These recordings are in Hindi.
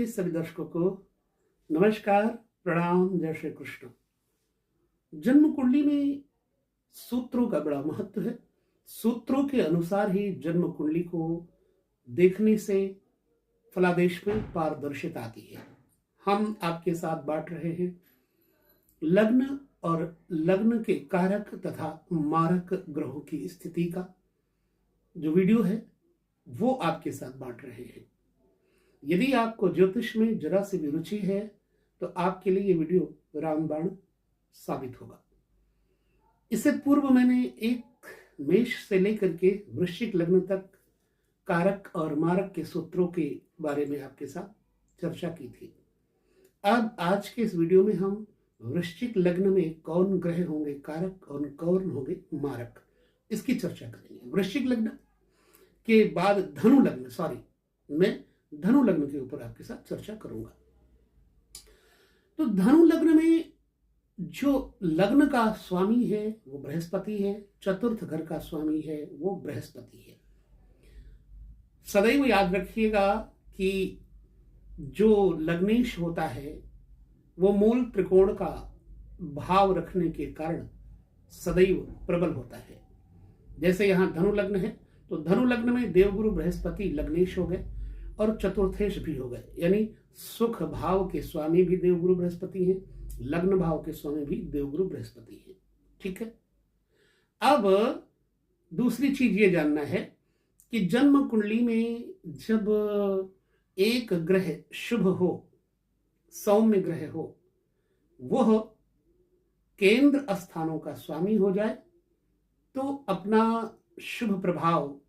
के सभी दर्शकों को नमस्कार, प्रणाम, जय श्री कृष्ण। जन्म कुंडली में सूत्रों का बड़ा महत्व है। सूत्रों के अनुसार ही जन्म कुंडली को देखने से फलादेश में पारदर्शिता आती है। हम आपके साथ बांट रहे हैं लग्न और लग्न के कारक तथा मारक ग्रहों की स्थिति का जो वीडियो है वो आपके साथ बांट रहे हैं। यदि आपको ज्योतिष में जरा सी भी रुचि है तो आपके लिए ये वीडियो रामबाण साबित होगा। इससे पूर्व मैंने एक मेष से लेकर के वृश्चिक लग्न तक कारक और मारक के सूत्रों के बारे में आपके साथ चर्चा की थी। अब आज के इस वीडियो में हम वृश्चिक लग्न में कौन ग्रह होंगे कारक और कौन होंगे मारक, इसकी चर्चा करेंगे। वृश्चिक लग्न के बाद धनु लग्न, मैं धनु लग्न के ऊपर आपके साथ चर्चा करूंगा। तो धनु लग्न में जो लग्न का स्वामी है वो बृहस्पति है, चतुर्थ घर का स्वामी है वो बृहस्पति है। सदैव याद रखिएगा कि जो लग्नेश होता है वो मूल त्रिकोण का भाव रखने के कारण सदैव प्रबल होता है। जैसे यहां धनु लग्न है तो धनु लग्न में देवगुरु बृहस्पति लग्नेश हो गए और चतुर्थेश भी हो गए, यानी सुख भाव के स्वामी भी देवगुरु बृहस्पति हैं, लग्न भाव के स्वामी भी देवगुरु बृहस्पति हैं। ठीक है। अब दूसरी चीज ये जानना है कि जन्म कुंडली में जब एक ग्रह शुभ हो, सौम्य ग्रह हो, वह केंद्र स्थानों का स्वामी हो जाए तो अपना शुभ प्रभाव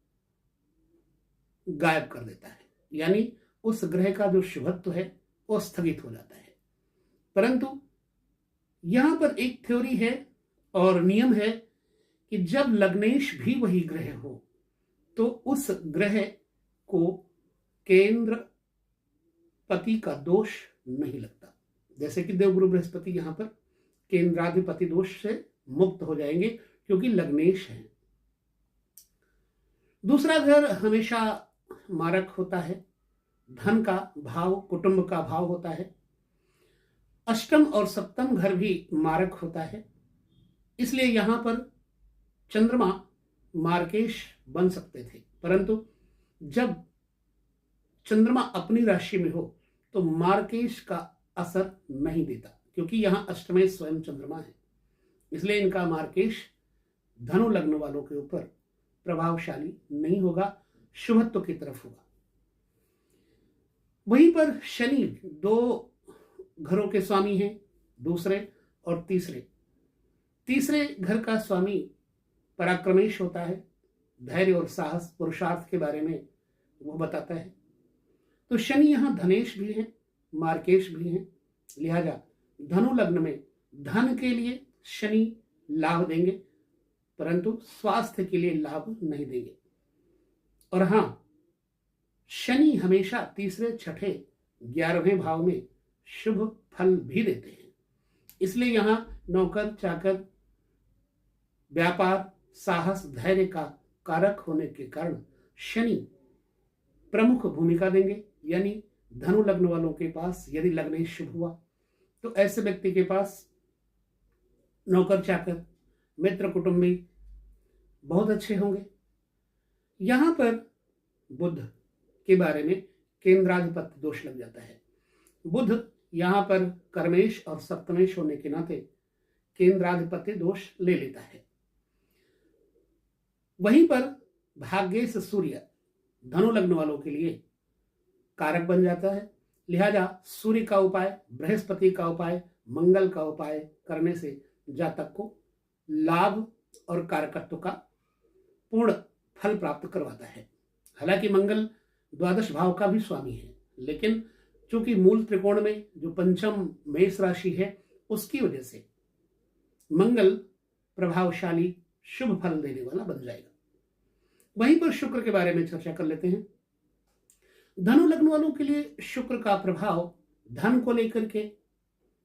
गायब कर देता है, यानी उस ग्रह का जो शुभत्व है वो स्थगित हो जाता है। परंतु यहां पर एक थ्योरी है और नियम है कि जब लग्नेश भी वही ग्रह हो तो उस ग्रह को केंद्र पति का दोष नहीं लगता। जैसे कि देवगुरु बृहस्पति यहां पर केंद्राधिपति दोष से मुक्त हो जाएंगे क्योंकि लग्नेश है। दूसरा घर हमेशा मारक होता है, धन का भाव, कुटुंब का भाव होता है। अष्टम और सप्तम घर भी मारक होता है, इसलिए यहां पर चंद्रमा मार्केश बन सकते थे, परंतु जब चंद्रमा अपनी राशि में हो तो मार्केश का असर नहीं देता, क्योंकि यहां अष्टमेय स्वयं चंद्रमा है। इसलिए इनका मार्केश धनु लग्न वालों के ऊपर प्रभावशाली नहीं होगा, शुभत्व की तरफ होगा। वहीं पर शनि दो घरों के स्वामी हैं, दूसरे और तीसरे। तीसरे घर का स्वामी पराक्रमेश होता है, धैर्य और साहस, पुरुषार्थ के बारे में वो बताता है। तो शनि यहां धनेश भी है, मार्केश भी है, लिहाजा धनु लग्न में धन के लिए शनि लाभ देंगे परंतु स्वास्थ्य के लिए लाभ नहीं देंगे। और हां, शनि हमेशा तीसरे, छठे, 11वें भाव में शुभ फल भी देते हैं। इसलिए यहां नौकर चाकर, व्यापार, साहस, धैर्य का कारक होने के कारण शनि प्रमुख भूमिका देंगे। यानी धनु लग्न वालों के पास यदि लग्न शुभ हुआ तो ऐसे व्यक्ति के पास नौकर चाकर, मित्र, कुटुंबी बहुत अच्छे होंगे। यहां पर बुध के बारे में केंद्राधिपत्य दोष लग जाता है। बुध यहां पर कर्मेश और सप्तमेश होने के नाते केंद्राधिपत्य दोष ले लेता है। वहीं पर भाग्येश सूर्य धनु लग्न वालों के लिए कारक बन जाता है, लिहाजा सूर्य का उपाय, बृहस्पति का उपाय, मंगल का उपाय करने से जातक को लाभ और कारकत्व का पूर्ण फल प्राप्त करवाता है। हालांकि मंगल द्वादश भाव का भी स्वामी है, लेकिन चूंकि मूल त्रिकोण में जो पंचम मेष राशि है उसकी वजह से मंगल प्रभावशाली शुभ फल देने वाला बन जाएगा। वहीं पर शुक्र के बारे में चर्चा कर लेते हैं। धनु लग्न वालों के लिए शुक्र का प्रभाव धन को लेकर के,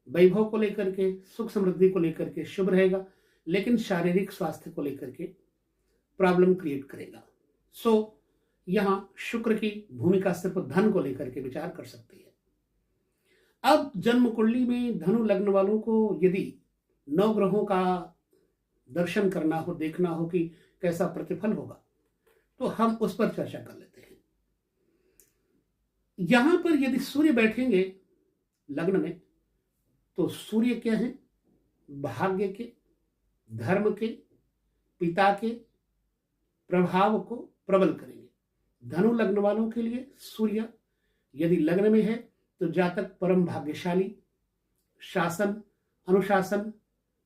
वैभव को लेकर के, सुख समृद्धि को लेकर के शुभ रहेगा, लेकिन शारीरिक स्वास्थ्य को लेकर के प्रॉब्लम क्रिएट करेगा। सो यहां शुक्र की भूमिका सिर्फ धन को लेकर के विचार कर सकती है। अब जन्म कुंडली में धनु लग्न वालों को यदि नवग्रहों का दर्शन करना हो, देखना हो कि कैसा प्रतिफल होगा, तो हम उस पर चर्चा कर लेते हैं। यहां पर यदि सूर्य बैठेंगे लग्न में, तो सूर्य क्या है? भाग्य के, धर्म के, पिता के प्रभाव को प्रबल करेंगे। धनु लग्न वालों के लिए सूर्य यदि लग्न में है तो जातक परम भाग्यशाली, शासन, अनुशासन,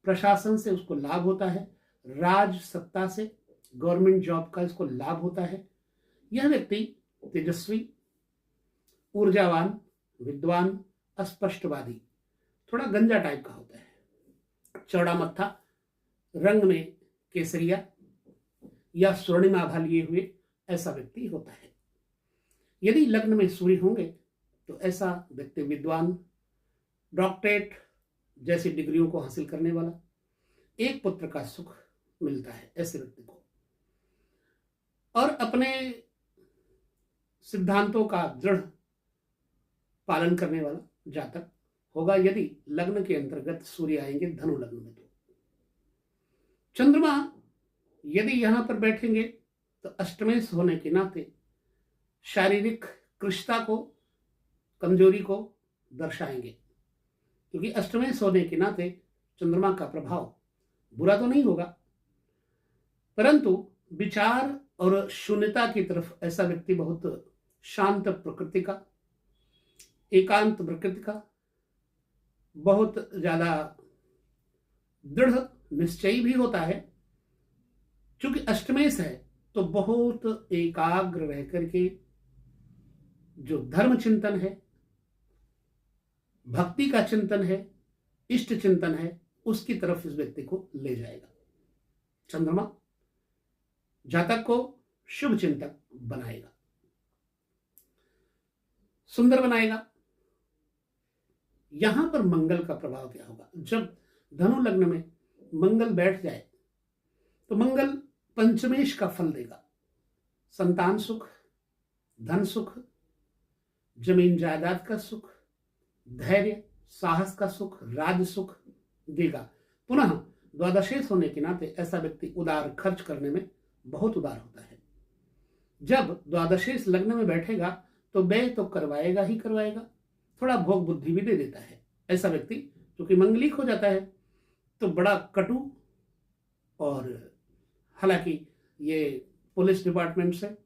प्रशासन से उसको लाभ होता है, राज सत्ता से, गवर्नमेंट जॉब का इसको लाभ होता है। यह व्यक्ति तेजस्वी, ऊर्जावान, विद्वान, अस्पष्टवादी, थोड़ा गंजा टाइप का होता है, चौड़ा मत्था, रंग में केसरिया या स्वर्णिम आभा लिए हुए ऐसा व्यक्ति होता है। यदि लग्न में सूर्य होंगे तो ऐसा व्यक्ति विद्वान, डॉक्टरेट जैसी डिग्रियों को हासिल करने वाला, एक पुत्र का सुख मिलता है ऐसे व्यक्ति को, और अपने सिद्धांतों का दृढ़ पालन करने वाला जातक होगा यदि लग्न के अंतर्गत सूर्य आएंगे धनु लग्न में। तो चंद्रमा यदि यहां पर बैठेंगे तो अष्टमेश होने के नाते शारीरिक कृशता को, कमजोरी को दर्शाएंगे, क्योंकि अष्टमेश होने के नाते चंद्रमा का प्रभाव बुरा तो नहीं होगा, परंतु विचार और शून्यता की तरफ ऐसा व्यक्ति बहुत शांत प्रकृति का, एकांत प्रकृति का, बहुत ज्यादा दृढ़ निश्चयी भी होता है। चूंकि अष्टमेश है तो बहुत एकाग्र रह करके जो धर्म चिंतन है, भक्ति का चिंतन है, इष्ट चिंतन है, उसकी तरफ इस व्यक्ति को ले जाएगा। चंद्रमा जातक को शुभ चिंतक बनाएगा, सुंदर बनाएगा। यहां पर मंगल का प्रभाव क्या होगा? जब धनु लग्न में मंगल बैठ जाए तो मंगल पंचमेश का फल देगा, संतान सुख, धन सुख, जमीन जायदाद का सुख, धैर्य साहस का सुख, राज सुख देगा। पुनः द्वादशेश होने के नाते ऐसा व्यक्ति उदार खर्च करने में बहुत उदार होता है। जब द्वादशेश लग्न में बैठेगा तो व्यय तो करवाएगा ही करवाएगा, थोड़ा भोग बुद्धि भी दे देता है। ऐसा व्यक्ति क्योंकि मंगलिक हो जाता है तो बड़ा कटु, और हालांकि ये पुलिस डिपार्टमेंट से,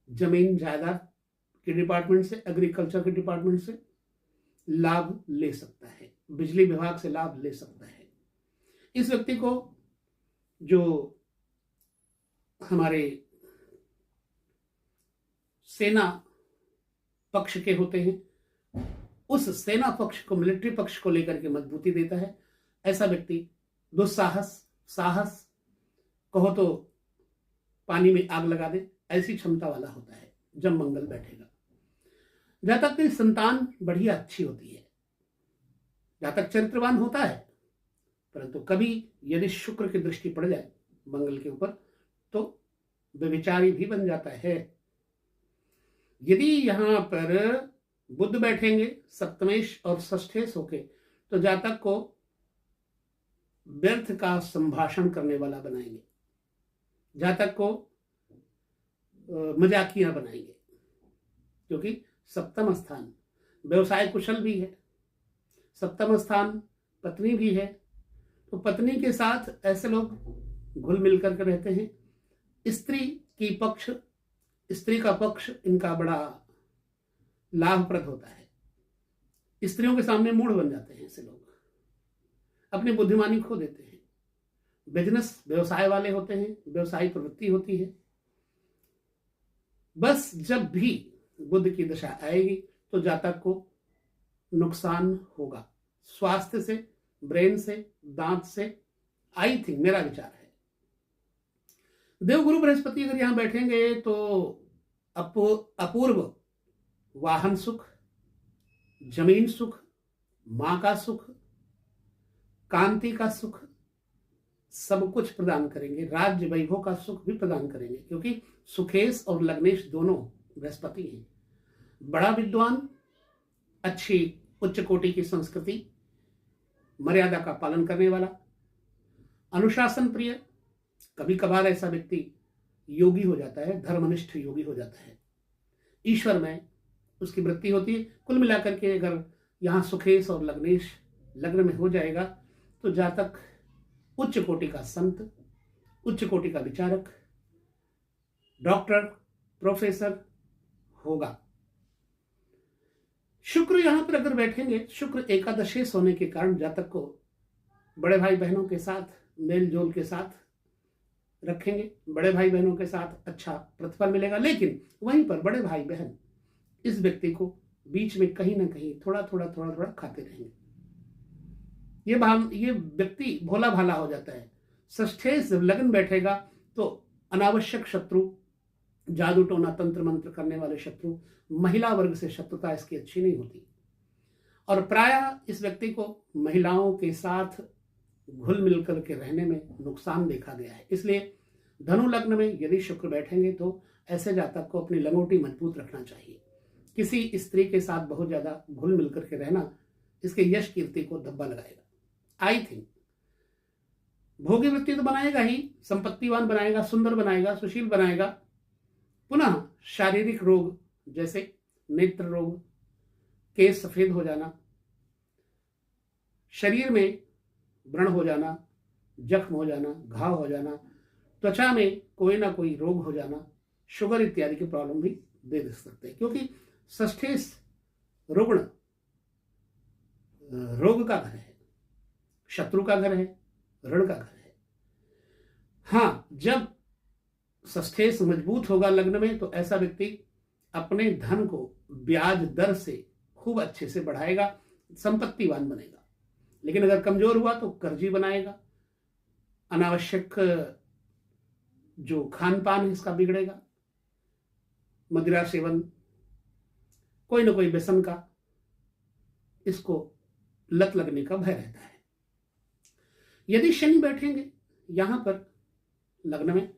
जमीन जायदाद के डिपार्टमेंट से, एग्रीकल्चर के डिपार्टमेंट से लाभ ले सकता है, बिजली विभाग से लाभ ले सकता है। इस व्यक्ति को जो हमारे सेना पक्ष के होते हैं, उस सेना पक्ष को, मिलिट्री पक्ष को लेकर के मजबूती देता है। ऐसा व्यक्ति दुस्साहस, साहस, कहो तो पानी में आग लगा दे, ऐसी क्षमता वाला होता है जब मंगल बैठेगा। जातक की संतान बढ़िया अच्छी होती है, जातक चरित्रवान होता है, परंतु कभी यदि शुक्र की दृष्टि पड़ जाए मंगल के ऊपर तो व्यभिचारी भी बन जाता है। यदि यहां पर बुध बैठेंगे सप्तमेश और षष्ठेश होके तो जातक को व्यर्थ का संभाषण करने वाला बनाएंगे, जातक को मजाकिया बनाएंगे, क्योंकि सप्तम स्थान व्यवसाय कुशल भी है, सप्तम स्थान पत्नी भी है, तो पत्नी के साथ ऐसे लोग घुल मिल करके रहते हैं। स्त्री का पक्ष इनका बड़ा लाभप्रद होता है। स्त्रियों के सामने मूढ़ बन जाते हैं ऐसे लोग, अपनी बुद्धिमानी खो देते हैं। बिजनेस व्यवसाय वाले होते हैं, व्यवसायिक प्रवृत्ति होती है। बस जब भी बुध की दशा आएगी तो जातक को नुकसान होगा, स्वास्थ्य से, ब्रेन से, दांत से, आई थिंक, मेरा विचार है। देवगुरु बृहस्पति अगर यहां बैठेंगे तो अपूर्व वाहन सुख, जमीन सुख, मां का सुख, कांति का सुख, सब कुछ प्रदान करेंगे। राज्य वैभव का सुख भी प्रदान करेंगे, क्योंकि सुखेश और लग्नेश दोनों बृहस्पति हैं। बड़ा विद्वान, अच्छी उच्च कोटि की संस्कृति, मर्यादा का पालन करने वाला, अनुशासन प्रिय। कभी कभार ऐसा व्यक्ति योगी हो जाता है, धर्मनिष्ठ योगी हो जाता है, ईश्वर में उसकी वृत्ति होती है। कुल मिलाकर के अगर यहाँ सुखेश और लग्नेश लग्न में हो जाएगा तो जातक उच्च कोटि का संत, उच्च कोटि का विचारक, डॉक्टर, प्रोफेसर होगा। शुक्र यहां पर अगर बैठेंगे, शुक्र एकादशेश होने के कारण जातक को बड़े भाई बहनों के साथ मेल जोल के साथ रखेंगे, बड़े भाई बहनों के साथ अच्छा प्रतिफल मिलेगा। लेकिन वहीं पर बड़े भाई बहन इस व्यक्ति को बीच में कहीं ना कहीं थोड़ा थोड़ा खाते रहेंगे। ये व्यक्ति भोला भाला हो जाता है। षष्ठेश जब लगन बैठेगा तो अनावश्यक शत्रु, जादू टोना तंत्र मंत्र करने वाले शत्रु, महिला वर्ग से शत्रुता इसकी अच्छी नहीं होती। और प्रायः इस व्यक्ति को महिलाओं के साथ घुल मिल करके रहने में नुकसान देखा गया है। इसलिए धनु लग्न में यदि शुक्र बैठेंगे तो ऐसे जातक को अपनी लंगोटी मजबूत रखना चाहिए। किसी स्त्री के साथ बहुत ज्यादा घुल मिल करके रहना इसके यश कीर्ति को धब्बा लगाएगा। आई थिंक भोगी वृत्ति तो बनाएगा ही, संपत्तिवान बनाएगा, सुंदर बनाएगा, सुशील बनाएगा। पुनः शारीरिक रोग जैसे नेत्र रोग, केस सफेद हो जाना, शरीर में व्रण हो जाना, जख्म हो जाना, घाव हो जाना, त्वचा में कोई ना कोई रोग हो जाना, शुगर इत्यादि की प्रॉब्लम भी दे सकते हैं। क्योंकि षष्ठेश रुग्ण रोग का घर है, शत्रु का घर है, ऋण का घर है। हाँ, जब षष्ठेश मजबूत होगा लग्न में तो ऐसा व्यक्ति अपने धन को ब्याज दर से खूब अच्छे से बढ़ाएगा, संपत्तिवान बनेगा। लेकिन अगर कमजोर हुआ तो कर्जी बनाएगा, अनावश्यक जो खान पान है इसका बिगड़ेगा, मदिरा सेवन, कोई ना कोई व्यसन का इसको लत लगने का भय रहता है। यदि शनि बैठेंगे यहां पर लग्न में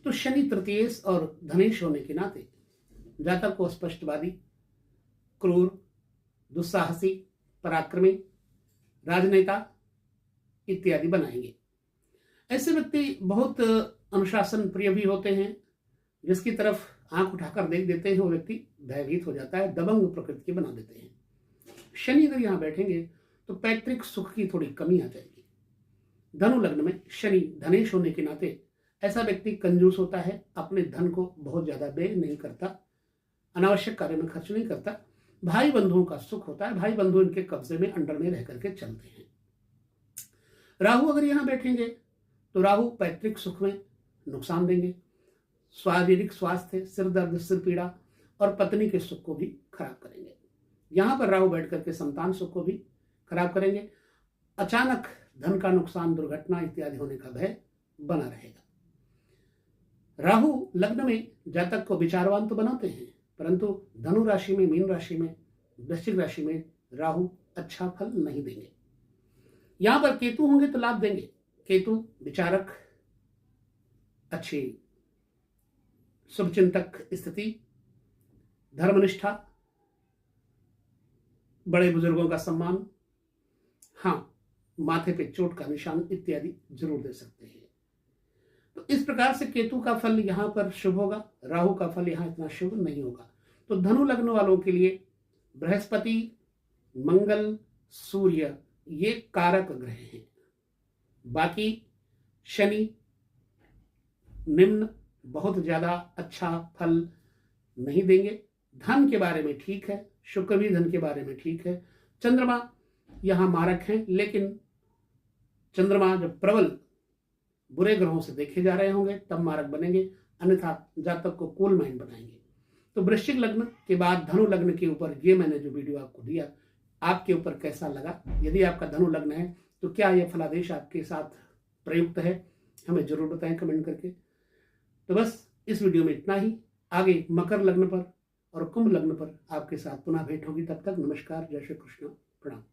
तो शनि तृतीयेश और धनेश होने के नाते जातक को स्पष्टवादी, क्रूर, दुस्साहसी, पराक्रमी, राजनेता इत्यादि बनाएंगे। ऐसे व्यक्ति बहुत अनुशासन प्रिय भी होते हैं। जिसकी तरफ आंख उठाकर देख देते हैं वो व्यक्ति भयभीत हो जाता है, दबंग प्रकृति के बना देते हैं। शनि अगर यहां बैठेंगे तो पैतृक सुख की थोड़ी कमी आ जाएगी। धनु लग्न में शनि धनेश होने के नाते ऐसा व्यक्ति कंजूस होता है, अपने धन को बहुत ज्यादा व्यय नहीं करता, अनावश्यक कार्य में खर्च नहीं करता। भाई बंधुओं का सुख होता है, भाई बंधु इनके कब्जे में अंडर में रह करके चलते हैं। राहु अगर यहां बैठेंगे तो राहु पैतृक सुख में नुकसान देंगे, शारीरिक स्वास्थ्य, सिर दर्द, सिर पीड़ा और पत्नी के सुख को भी खराब करेंगे। यहां पर राहु बैठ करके संतान सुख को भी खराब करेंगे। अचानक धन का नुकसान, दुर्घटना इत्यादि होने का भय बना रहेगा। राहु लग्न में जातक को विचारवान तो बनाते हैं, परंतु धनु राशि में, मीन राशि में, वृश्चिक राशि में राहु अच्छा फल नहीं देंगे। यहां पर केतु होंगे तो लाभ देंगे। केतु विचारक, अच्छी शुभचिंतक स्थिति, धर्मनिष्ठा, बड़े बुजुर्गों का सम्मान, हाँ, माथे पे चोट का निशान इत्यादि जरूर दे सकते हैं। तो इस प्रकार से केतु का फल यहां पर शुभ होगा, राहु का फल यहां इतना शुभ नहीं होगा। तो धनु लग्न वालों के लिए बृहस्पति, मंगल, सूर्य ये कारक ग्रह हैं। बाकी शनि निम्न, बहुत ज्यादा अच्छा फल नहीं देंगे। धन के बारे में ठीक है, शुक्र भी धन के बारे में ठीक है। चंद्रमा यहां मारक हैं, लेकिन चंद्रमा जब प्रबल बुरे ग्रहों से देखे जा रहे होंगे तब मारक बनेंगे, अन्यथा जातक को कूल माइंड बनाएंगे। तो वृश्चिक लग्न के बाद धनु लग्न के ऊपर ये मैंने जो वीडियो आपको दिया, आपके ऊपर कैसा लगा? यदि आपका धनु लग्न है तो क्या यह फलादेश आपके साथ प्रयुक्त है? हमें जरूर बताएं कमेंट करके। तो बस इस वीडियो में इतना ही। आगे मकर लग्न पर और कुंभ लग्न पर आपके साथ पुनः भेंट होगी। तब तक नमस्कार, जय श्री कृष्ण, प्रणाम।